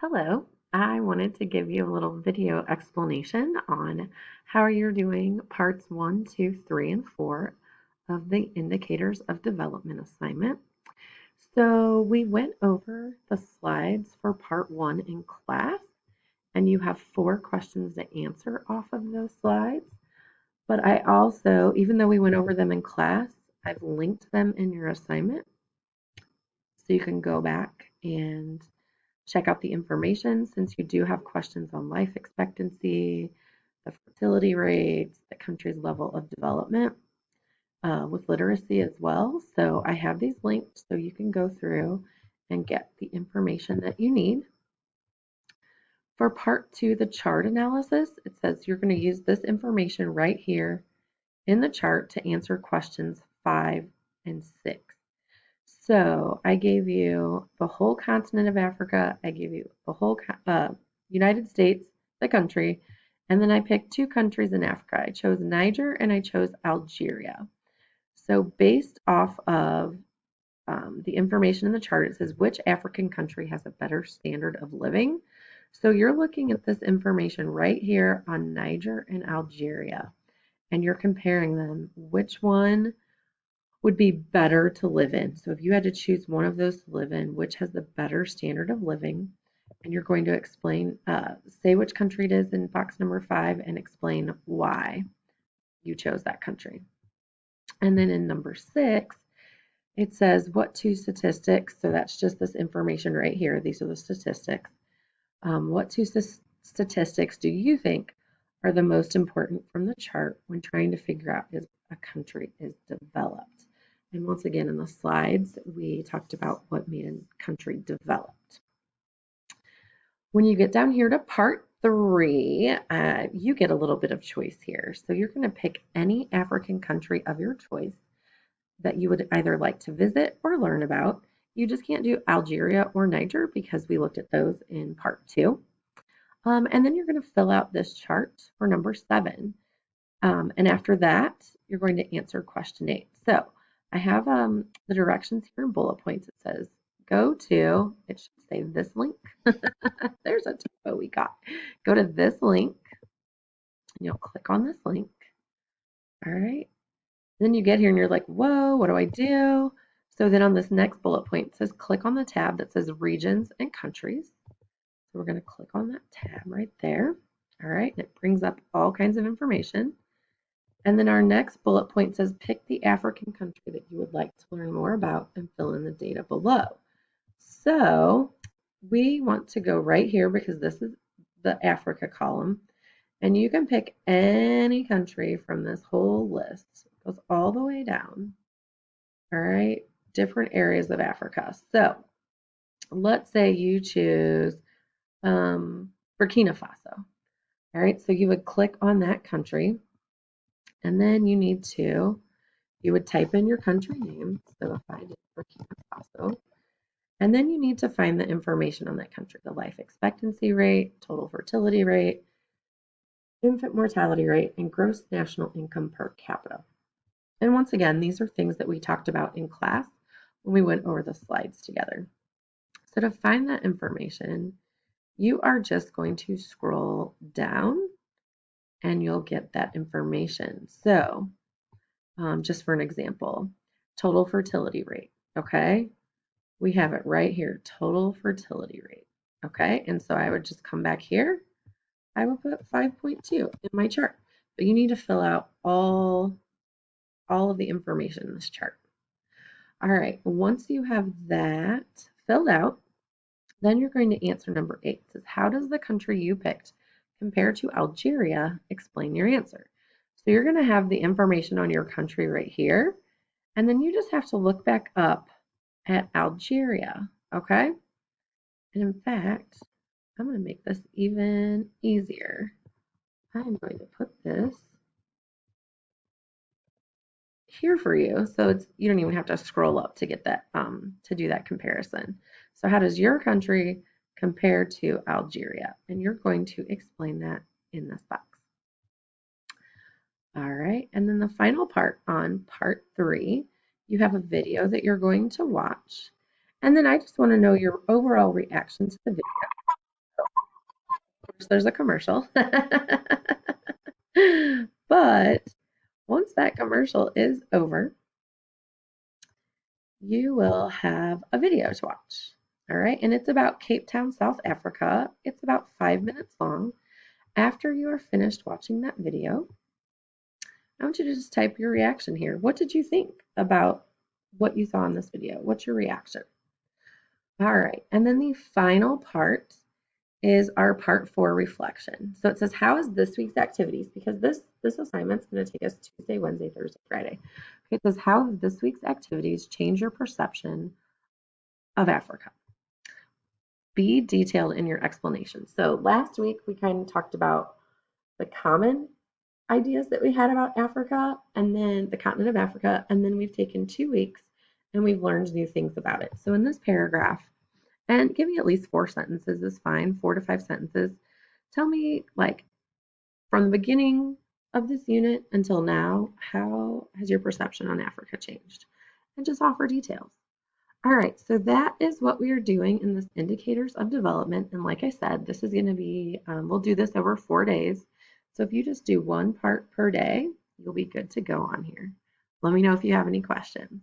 Hello, I wanted to give you a little video explanation on how you're doing parts 1, 2, 3, and 4 of the Indicators of Development assignment. So we went over the slides for part 1 in class, and you have 4 questions to answer off of those slides. But I also, even though we went over them in class, I've linked them in your assignment so you can go back and check out the information since you do have questions on life expectancy, the fertility rates, the country's level of development with literacy as well. So I have these linked so you can go through and get the information that you need. For part 2, the chart analysis, it says you're going to use this information right here in the chart to answer questions 5 and 6. So I gave you the whole continent of Africa. I gave you the whole United States, the country, and then I picked 2 countries in Africa. I chose Niger and I chose Algeria. So based off of the information in the chart, it says which African country has a better standard of living. So you're looking at this information right here on Niger and Algeria, and you're comparing them. Which one would be better to live in? So if you had to choose one of those to live in, which has the better standard of living? And you're going to explain, say which country it is in box number 5 and explain why you chose that country. And then in number 6, it says what 2 statistics, so that's just this information right here. These are the statistics. What 2 statistics do you think are the most important from the chart when trying to figure out if a country is developed? And once again, in the slides, we talked about what made a country developed. When you get down here to part 3, you get a little bit of choice here. So you're going to pick any African country of your choice that you would either like to visit or learn about. You just can't do Algeria or Niger because we looked at those in part 2. And then you're going to fill out this chart for number 7. And after that, you're going to answer question 8. So I have the directions here in bullet points. It says go to, it should say this link. There's a typo we got. Go to this link, and you'll click on this link. All right. Then you get here and you're like, whoa, what do I do? So then on this next bullet point, it says click on the tab that says regions and countries. So we're going to click on that tab right there. All right. And it brings up all kinds of information. And then our next bullet point says pick the African country that you would like to learn more about and fill in the data below. So we want to go right here because this is the Africa column. And you can pick any country from this whole list. It goes all the way down. All right, different areas of Africa. So let's say you choose Burkina Faso. All right, so you would click on that country. And then you would type in your country name. So if I did Burkina Faso, and then you need to find the information on that country, the life expectancy rate, total fertility rate, infant mortality rate, and gross national income per capita. And once again, these are things that we talked about in class when we went over the slides together. So to find that information, you are just going to scroll down and you'll get that information. So just for an example, total fertility rate, okay? We have it right here, total fertility rate, okay? And so I would just come back here. I will put 5.2 in my chart, but you need to fill out all of the information in this chart. All right, once you have that filled out, then you're going to answer number 8. It says, how does the country you picked compare to Algeria? Explain your answer. So you're going to have the information on your country right here, and then you just have to look back up at Algeria, okay? And in fact, I'm going to make this even easier. I'm going to put this here for you, so it's you don't even have to scroll up to get that to do that comparison. So how does your country compare to Algeria? And you're going to explain that in this box. All right, and then the final part on part 3, you have a video that you're going to watch. And then I just want to know your overall reaction to the video. there's a commercial. But once that commercial is over, you will have a video to watch. All right, and it's about Cape Town, South Africa. It's about 5 minutes long. After you are finished watching that video, I want you to just type your reaction here. What did you think about what you saw in this video? What's your reaction? All right, and then the final part is our part 4 reflection. So it says, how is this week's activities? Because this assignment's going to take us Tuesday, Wednesday, Thursday, Friday. Okay, it says, how have this week's activities changed your perception of Africa? Be detailed in your explanation. So last week we kind of talked about the common ideas that we had about Africa and then the continent of Africa, and then we've taken 2 weeks and we've learned new things about it. So in this paragraph, and give me at least 4 sentences is fine, 4 to 5 sentences. Tell me, like, from the beginning of this unit until now, how has your perception on Africa changed? And just offer details. All right, so that is what we are doing in this indicators of development. And like I said, this is going to be, we'll do this over 4 days. So if you just do one part per day, you'll be good to go on here. Let me know if you have any questions.